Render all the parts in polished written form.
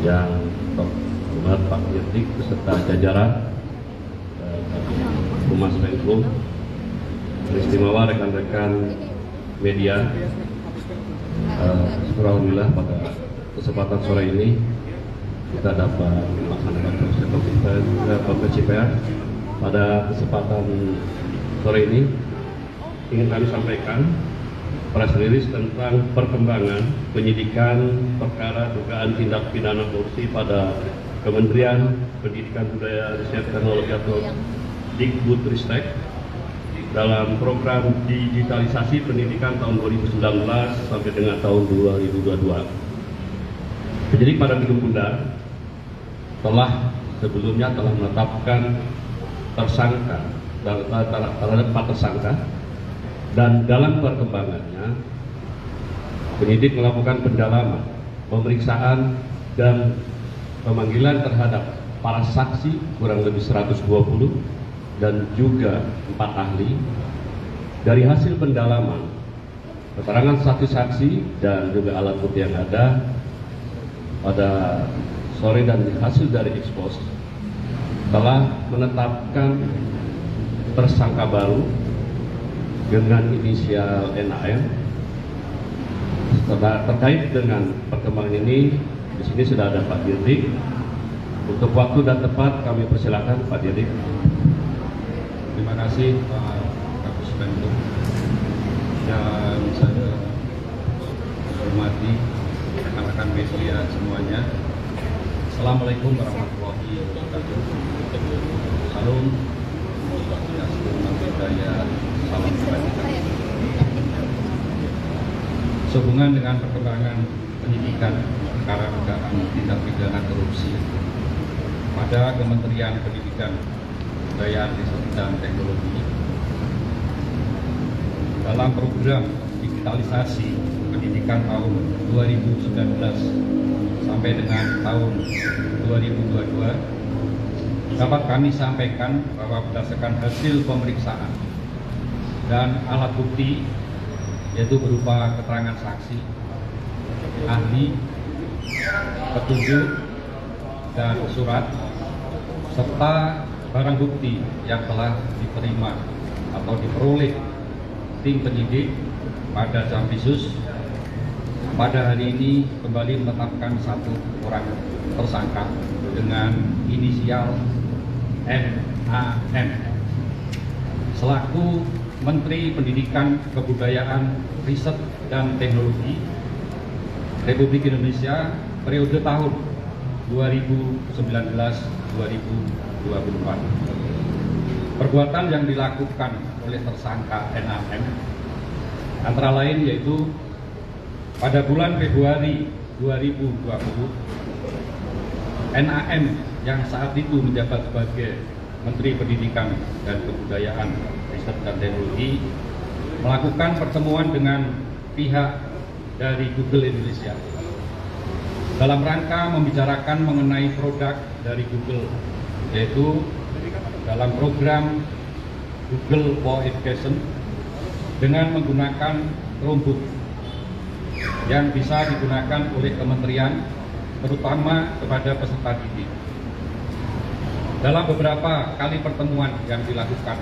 yang terhormat Pak Dirdik beserta jajaran Humas Menkum, istimewa rekan-rekan media. Alhamdulillah pada kesempatan sore ini kita dapat melaksanakan konferensi pers. Pada kesempatan sore ini ingin kami sampaikan press release tentang perkembangan penyidikan perkara dugaan tindak pidana korupsi pada Kementerian Pendidikan Budaya Riset Teknologi atau Dikbudristek dalam program digitalisasi pendidikan tahun 2019 sampai dengan tahun 2022. Penyidik pada Gedung Bundar sebelumnya telah menetapkan tersangka terhadap 4 tersangka, dan dalam perkembangannya penyidik melakukan pendalaman, pemeriksaan dan pemanggilan terhadap para saksi kurang lebih 120 dan juga 4 ahli. Dari hasil pendalaman, keterangan saksi-saksi dan juga alat bukti yang ada pada sore dan hasil dari ekspos telah menetapkan tersangka baru dengan inisial NAM. Terkait dengan perkembangan ini, di sini sudah ada Pak Dirdik. Untuk waktu dan tempat kami persilakan Pak Dirdik. Terima kasih Pak Kapus Penkum, dan saya hormati rekan-rekan media semuanya. Assalamualaikum warahmatullahi wabarakatuh. Salam Swastiastu, Namo Buddhaya, salam kebajikan. Sehubungan dengan perkembangan penyidikan perkara dugaan tindak pidana korupsi pada Kementerian Pendidikan Budaya Riset dan Teknologi dalam program digitalisasi pendidikan tahun 2019 sampai dengan tahun 2022, dapat kami sampaikan bahwa berdasarkan hasil pemeriksaan dan alat bukti, yaitu berupa keterangan saksi, ahli, petunjuk, dan surat, serta barang bukti yang telah diterima atau diperoleh tim penyidik pada Jampisus, pada hari ini kembali menetapkan 1 orang tersangka dengan inisial NAM selaku Menteri Pendidikan, Kebudayaan, Riset dan Teknologi Republik Indonesia periode tahun 2019-2024. Perbuatan yang dilakukan oleh tersangka NAM antara lain yaitu pada bulan Februari 2020, NAM yang saat itu menjabat sebagai Menteri Pendidikan dan Kebudayaan, Riset dan Teknologi melakukan pertemuan dengan pihak dari Google Indonesia dalam rangka membicarakan mengenai produk dari Google, yaitu dalam program Google for Education dengan menggunakan Chromebook yang bisa digunakan oleh kementerian, terutama kepada peserta didik. Dalam beberapa kali pertemuan yang dilakukan,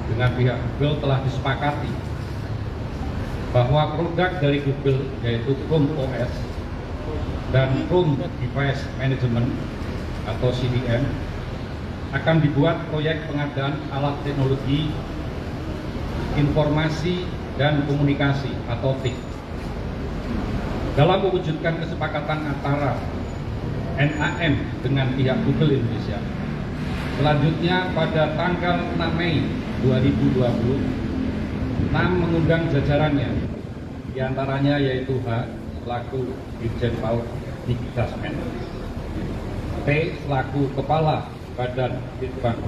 dengan pihak Google telah disepakati bahwa produk dari Google, yaitu Chrome OS dan Chrome Device Management atau CDM, akan dibuat proyek pengadaan alat teknologi informasi dan komunikasi atau TIK. Dalam mewujudkan kesepakatan antara NAM dengan pihak Google Indonesia, selanjutnya pada tanggal 6 Mei 2020, NAM mengundang jajarannya, diantaranya yaitu H selaku Dirjen PAUD Dikdasmen, T selaku Kepala Badan Litbang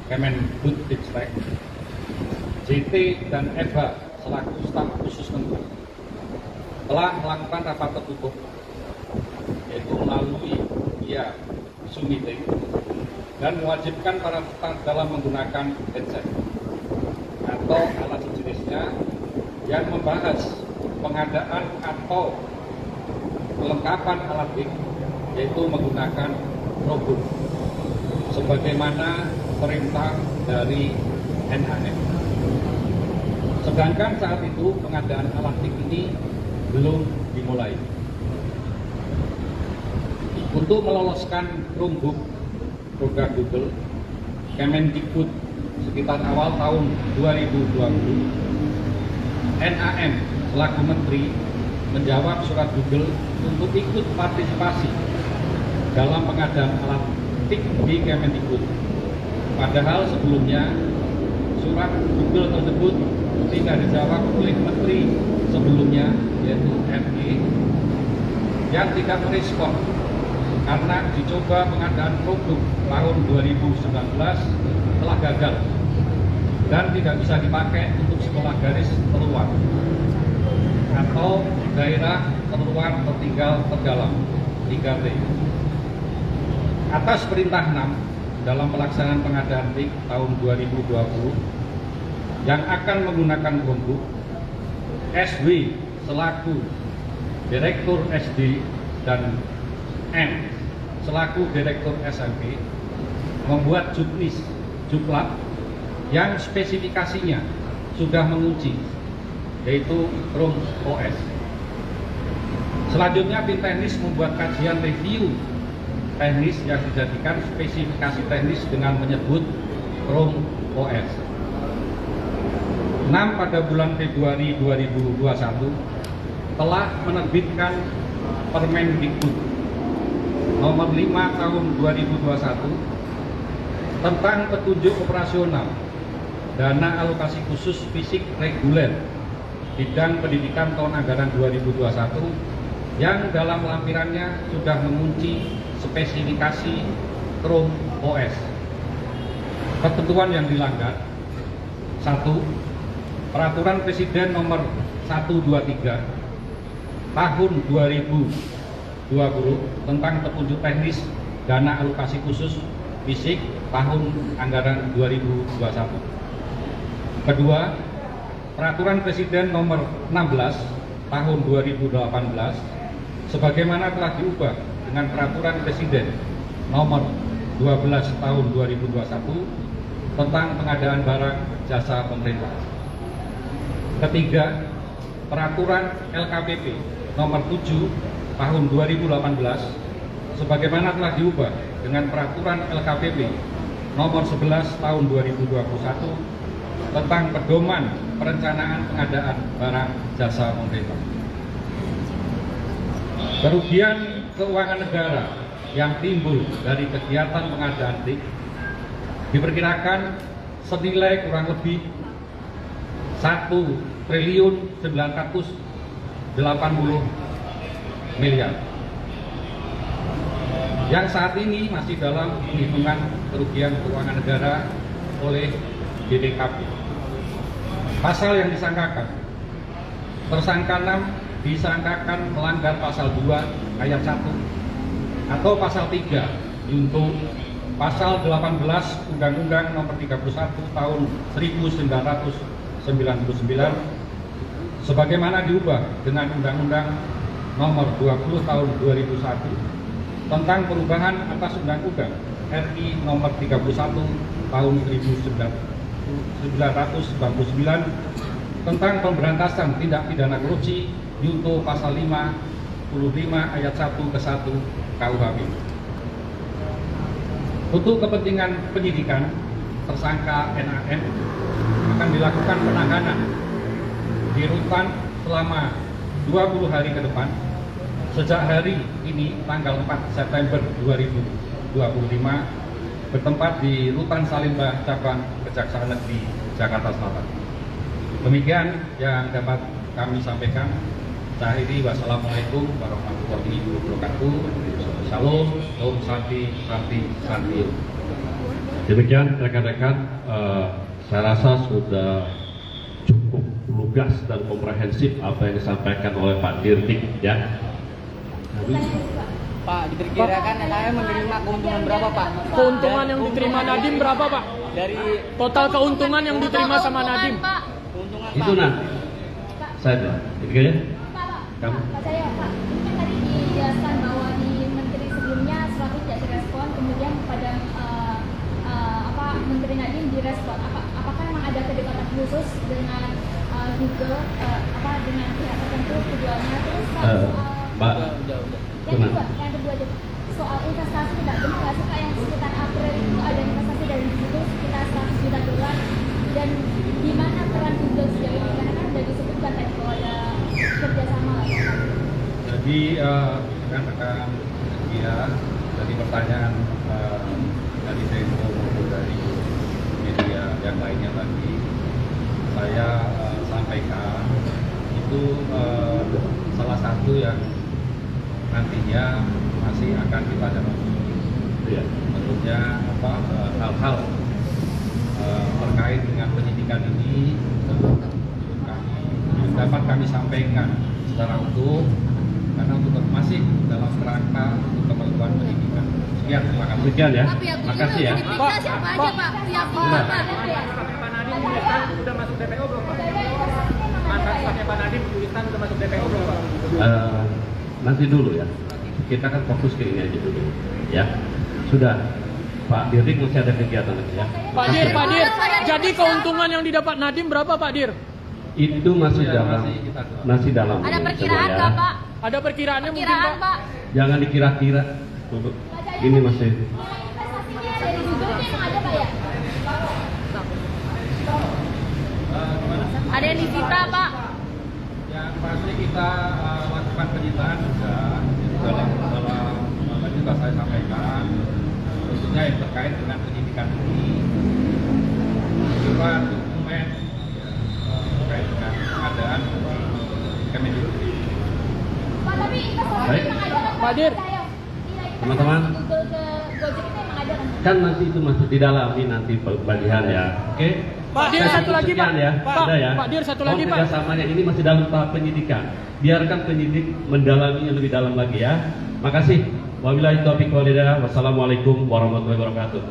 Kemendikbudristek, JT dan Eva selaku staf khusus menteri telah melakukan rapat tertutup, yaitu melalui via Zoom meeting, dan mewajibkan para peserta dalam menggunakan headset atau alat sejenisnya yang membahas pengadaan atau kelengkapan alat TIK, yaitu menggunakan robot sebagaimana perintah dari NAM. Sedangkan saat itu pengadaan alat TIK ini belum dimulai. Untuk meloloskan Chromebook produk Google, Kemendikbud sekitar awal tahun 2020, NAM selaku Menteri menjawab surat Google untuk ikut partisipasi dalam pengadaan alat TIK di Kemendikbud. Padahal sebelumnya surat Google tersebut tidak dijawab oleh Menteri sebelumnya, yaitu RE, yang tidak merespon karena dicoba pengadaan produk tahun 2019 telah gagal dan tidak bisa dipakai untuk sekolah garis terluar atau daerah terluar tertinggal terdalam 3T. Atas perintah 6 dalam pelaksanaan pengadaan TIK tahun 2020 yang akan menggunakan Chromebook, SW selaku Direktur SD dan M selaku Direktur SMP membuat juknis juklak yang spesifikasinya sudah mengunci, yaitu Chrome OS. Selanjutnya tim teknis membuat kajian review teknis yang dijadikan spesifikasi teknis dengan menyebut Chrome OS. 6 pada bulan Februari 2021 telah menerbitkan Permendikbud nomor 5 tahun 2021 tentang petunjuk operasional dana alokasi khusus fisik reguler bidang pendidikan tahun anggaran 2021 yang dalam lampirannya sudah mengunci spesifikasi Chrome OS. Ketentuan yang dilanggar: 1. Peraturan Presiden nomor 123 tahun 2020 tentang petunjuk teknis dana alokasi khusus fisik tahun anggaran 2021. Kedua, Peraturan Presiden nomor 16 tahun 2018 sebagaimana telah diubah dengan Peraturan Presiden nomor 12 tahun 2021 tentang pengadaan barang jasa pemerintah. Ketiga, Peraturan LKPP nomor 7 tahun 2018 sebagaimana telah diubah dengan Peraturan LKPP nomor 11 tahun 2021 tentang pedoman perencanaan pengadaan barang jasa pemerintah. Kerugian keuangan negara yang timbul dari kegiatan pengadaan TIK diperkirakan senilai kurang lebih 1.980 miliar yang saat ini masih dalam penghitungan kerugian keuangan negara oleh BPKP. Pasal yang disangkakan: tersangka 6 disangkakan melanggar pasal 2 ayat 1 atau pasal 3 junto pasal 18 Undang-Undang nomor 31 tahun 1999 sebagaimana diubah dengan Undang-Undang nomor 20 tahun 2001 tentang perubahan atas Undang-Undang RI nomor 31 tahun 1999 tentang pemberantasan tindak pidana korupsi junto pasal 55 ayat 1 ke 1 KUHP. Untuk kepentingan penyidikan, tersangka NAM akan dilakukan penahanan di rutan selama 20 hari ke depan sejak hari ini tanggal 4 September 2025 bertempat di Rutan Salimba Cabang Kejaksaan Negeri Jakarta Selatan. Demikian yang dapat kami sampaikan. Saya akhiri. Wassalamualaikum warahmatullahi wabarakatuh. Shalom, Om Santi, Santi, Santi. Demikian rekan-rekan, saya rasa sudah cukup lugas dan komprehensif apa yang disampaikan oleh Pak Dirdik, ya. Pak, diperkirakan NAM menerima keuntungan berapa, Pak? Keuntungan yang diterima Nadiem berapa, Pak? Dari Total keuntungan yang diterima sama Nadiem. keuntungan, Itu Pak. nanti saya bilang, itu ya. Kamu? Pak saya, Pak, kan tadi di dengan Google dengan pihak tertentu keduanya. Terus soal Mbak, yang kedua itu soal investasi tidak benar nggak sih Kak, yang sekitar April itu ada investasi dari Google sekitar $100 juta, dan di mana peran Google sejauh ini, karena kan sudah disebutkan tadi kalau ada kerjasama lah ya. Jadi rekan-rekan media dari pertanyaan dari Tempo maupun dari media yang lainnya tadi, saya sampaikan itu salah satu yang nantinya masih akan kita dalami. ya. Tentunya hal-hal terkait dengan penyidikan ini dapat kami sampaikan secara utuh karena untuk masih dalam kerangka untuk keperluan penyidikan. Sekian, terima kasih. Sekian ya. Pak, pihak Makasih ya. diperiksa siapa aja Pak? Pihak Udah. Pak Nadiem tulisan udah masuk DPO belum Pak? Mantan stafnya Pak Nadiem tulisan udah masuk DPO belum Pak? Nanti dulu ya. Kita kan fokus ke ini aja dulu. Ya. Sudah. Pak Dirdik masih ada kegiatan lagi ya. Pak Dir, jadi keuntungan yang didapat Nadiem berapa Pak Dir? Itu masih dalam. Ada ini perkiraan semua, nggak ya. Pak? Ada perkiraannya mungkin Perkiraan Pak? Pak? Jangan dikira-kira. Ini masih Investasinya dari Google itu yang ada Pak ya? Ada yang disita Pak? Yang pasti kita lakukan penyitaan juga dalam tadi sudah saya sampaikan, khususnya yang terkait dengan penyidikan ini, surat dokumen terkait dengan pengadaan Kemendikbud. Pak, tapi investasi Baik. memang ada kan? Pak Dir. Teman-teman. Google ke Gojek itu emang ada kan? kan nanti itu masih didalami nanti bagian ya. Oke. Pak Dir, Saya satu cukup lagi, sekian Pak. ya. Pak, Sudah ya. Pak Dir, satu Mohon lagi, Pak. kerjasamanya ini masih dalam tahap penyidikan. Biarkan penyidik mendalaminya lebih dalam lagi ya. Makasih. Wabillahi taufiq wal hidayah. Wassalamualaikum warahmatullahi wabarakatuh.